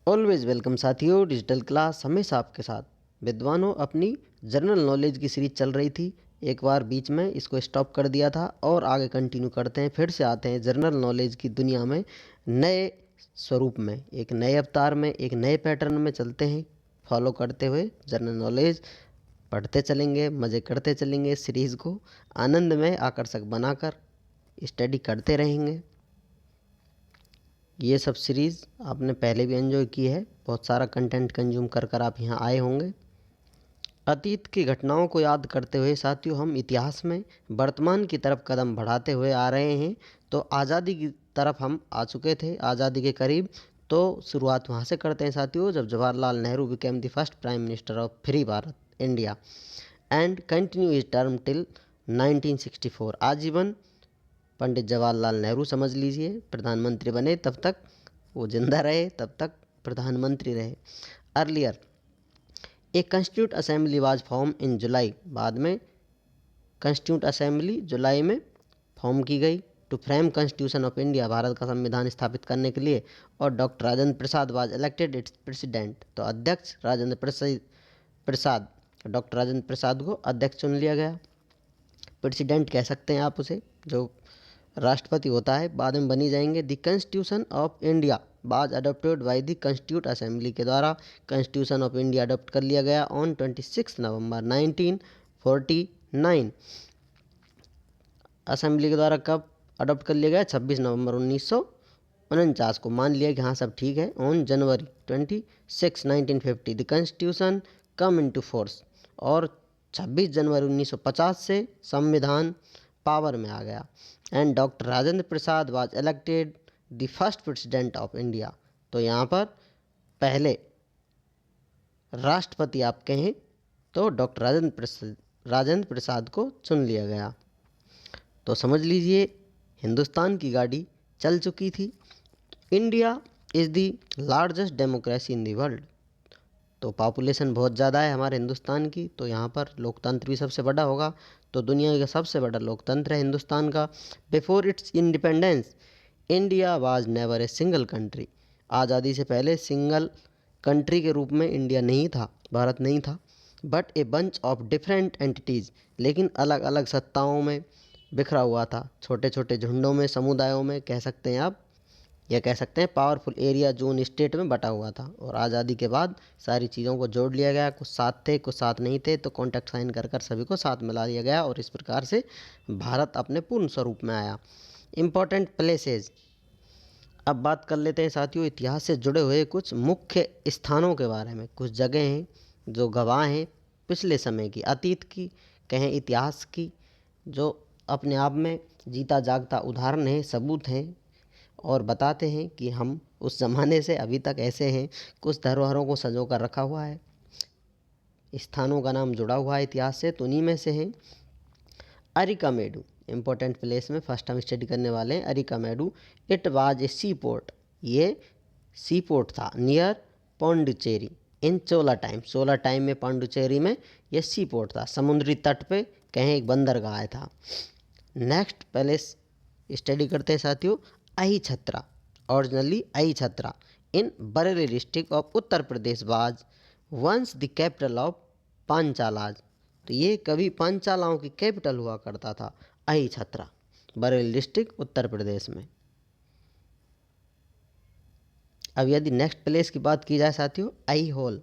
Always welcome साथियों, digital class हमेशा आपके साथ। विद्वानों, अपनी जनरल नॉलेज की सीरीज चल रही थी। एक बार बीच में इसको स्टॉप कर दिया था और आगे कंटिन्यू करते हैं। फिर से आते हैं जनरल नॉलेज की दुनिया में नए स्वरूप में, एक नए अवतार में, एक नए पैटर्न में चलते हैं। फॉलो करते हुए जनरल नॉलेज पढ़ते चलेंगे, मज़े करते चलेंगे। सीरीज़ को आनंद में आकर्षक बनाकर स्टडी करते रहेंगे। ये सब सीरीज़ आपने पहले भी एंजॉय की है, बहुत सारा कंटेंट कंज्यूम कर कर आप यहाँ आए होंगे। अतीत की घटनाओं को याद करते हुए साथियों, हम इतिहास में वर्तमान की तरफ कदम बढ़ाते हुए आ रहे हैं। तो आज़ादी की तरफ हम आ चुके थे, आज़ादी के करीब। तो शुरुआत वहाँ से करते हैं साथियों, जब Jawaharlal Nehru became the first prime minister of free Bharat India and continue his term till 1964। आजीवन पंडित जवाहरलाल नेहरू समझ लीजिए प्रधानमंत्री बने, तब तक वो जिंदा रहे, तब तक प्रधानमंत्री रहे। Earlier a constitute assembly was form in July. बाद में कंस्टिट्यूट असेंबली जुलाई में फॉर्म की गई to frame constitution of India, Bharat का संविधान स्थापित करने के लिए। और doctor Rajendra Prasad was elected its president. तो अध्यक्ष राजेंद्र प्रसाद, डॉक्टर राजेंद्र प्रसाद को अध्यक्ष चुन लिया गया। प्रेसिडेंट कह सकते हैं आप उसे, जो राष्ट्रपति होता है, बाद में बनी जाएंगे। द कॉन्स्टिट्यूशन ऑफ इंडिया बाज adopted by the constitute assembly के द्वारा कॉन्स्टिट्यूशन ऑफ इंडिया अडोप्ट कर लिया गया ऑन 26 नवंबर 1949। असेंबली के द्वारा कब अडोप्ट कर लिया गया? 26 नवंबर 1949 को। मान लिया कि हाँ सब ठीक है। On January 26 1950 the constitution come into force. और 26 जनवरी 1950 से संविधान पावर में आ गया। And doctor Rajendra Prasad was elected the first president of India. तो यहाँ पर पहले राष्ट्रपति आप कहें तो डॉक्टर राजेंद्र प्रसाद को चुन लिया गया। तो समझ लीजिए हिंदुस्तान की गाड़ी चल चुकी थी। India is the largest democracy in the world. तो पॉपुलेशन बहुत ज़्यादा है हमारे हिंदुस्तान की, तो यहाँ पर लोकतंत्र भी सबसे बड़ा होगा। तो दुनिया का सबसे बड़ा लोकतंत्र है हिंदुस्तान का। Before it's independence India was never a single country. आज़ादी से पहले सिंगल कंट्री के रूप में इंडिया नहीं था, भारत नहीं था। But a bunch of different entities, लेकिन अलग अलग सत्ताओं में बिखरा हुआ था, छोटे छोटे झुंडों में, समुदायों में कह सकते हैं आप, या कह सकते हैं पावरफुल एरिया जोन स्टेट में बटा हुआ था। और आज़ादी के बाद सारी चीज़ों को जोड़ लिया गया। कुछ साथ थे, कुछ साथ नहीं थे, तो कॉन्ट्रैक्ट साइन कर कर सभी को साथ मिला लिया गया और इस प्रकार से भारत अपने पूर्ण स्वरूप में आया। इम्पॉर्टेंट प्लेसेस, अब बात कर लेते हैं साथियों इतिहास से जुड़े हुए कुछ मुख्य स्थानों के बारे में। कुछ जगह हैं जो गवाह हैं पिछले समय की, अतीत की, कहें इतिहास की, जो अपने आप में जीता जागता उदाहरण है, सबूत हैं और बताते हैं कि हम उस ज़माने से अभी तक ऐसे हैं। कुछ धरोहरों को संजो कर रखा हुआ है, स्थानों का नाम जुड़ा हुआ है इतिहास से। तो उन्हीं में से हैं अरिकामेडू। इम्पोर्टेंट प्लेस में फर्स्ट हम स्टडी करने वाले हैं Arikamedu. It was a sea port. ये सी पोर्ट था near Pondicherry in Chola time. Chola time में पांडुचेरी में यह सी पोर्ट था, समुद्री तट पे कहें एक बंदरगाह था। नेक्स्ट पैलेस स्टडी करते हैं साथियों अही Chatra. Originally Ahichhatra in Bareilly district of Uttar Pradesh was once the capital of Panchalas. तो ये कभी पांचालाओं की कैपिटल हुआ करता था, अही छत्रा, बरेली डिस्ट्रिक्ट उत्तर प्रदेश में। अब यदि नेक्स्ट प्लेस की बात की जाए साथियों आई होल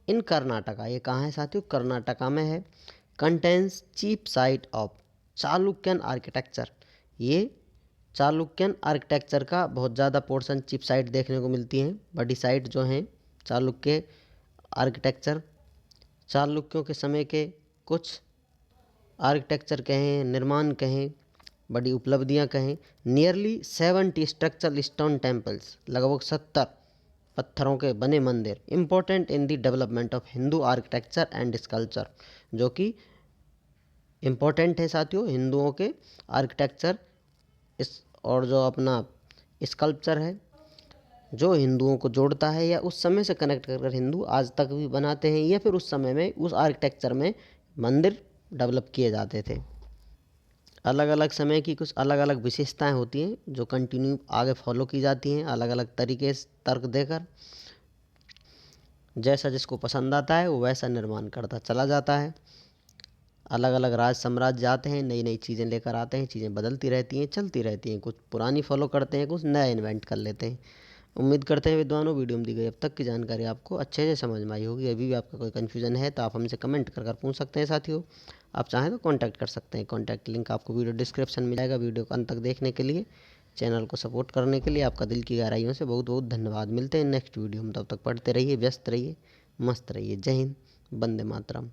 इन कर्नाटका। ये कहाँ है साथियों? कर्नाटका में है। Contains chief site of Chalukyan architecture. ये चालुक्यन आर्किटेक्चर का बहुत ज़्यादा पोर्शन चिप साइट देखने को मिलती हैं। बड़ी साइट जो हैं चालुक्य आर्किटेक्चर, चालुक्यों के समय के कुछ आर्किटेक्चर कहें, निर्माण कहें, बड़ी उपलब्धियां कहें। नियरली 70 स्ट्रक्चरल स्टोन टेम्पल्स, लगभग 70 पत्थरों के बने मंदिर। Important in the development of Hindu architecture and sculpture, जो कि इम्पोर्टेंट है साथियों हिंदुओं के आर्किटेक्चर इस और जो अपना स्कल्पचर है, जो हिंदुओं को जोड़ता है या उस समय से कनेक्ट कर कर हिंदू आज तक भी बनाते हैं, या फिर उस समय में उस आर्किटेक्चर में मंदिर डेवलप किए जाते थे। अलग अलग समय की कुछ अलग अलग विशेषताएं होती हैं जो कंटिन्यू आगे फॉलो की जाती हैं अलग अलग तरीके से तर्क देकर। जैसा जिसको पसंद आता है वो वैसा निर्माण करता चला जाता है। अलग अलग राज साम्राज्य आते हैं, नई नई चीज़ें लेकर आते हैं, चीज़ें बदलती रहती हैं, चलती रहती हैं, कुछ पुरानी फॉलो करते हैं, कुछ नया इन्वेंट कर लेते हैं। उम्मीद करते हैं विद्वानों वीडियो में दी गई अब तक की जानकारी आपको अच्छे से समझ में आई होगी। अभी भी आपका कोई कन्फ्यूजन है तो आप हमसे कमेंट कर पूछ सकते हैं साथियों। आप चाहें तो कांटेक्ट कर सकते हैं, कांटेक्ट लिंक आपको वीडियो डिस्क्रिप्शन में मिलेगा। वीडियो को अंत तक देखने के लिए, चैनल को सपोर्ट करने के लिए आपका दिल की गहराइयों से बहुत बहुत धन्यवाद। मिलते हैं नेक्स्ट वीडियो में, तब तक पढ़ते रहिए, व्यस्त रहिए, मस्त रहिए। जय हिंद, वंदे मातरम।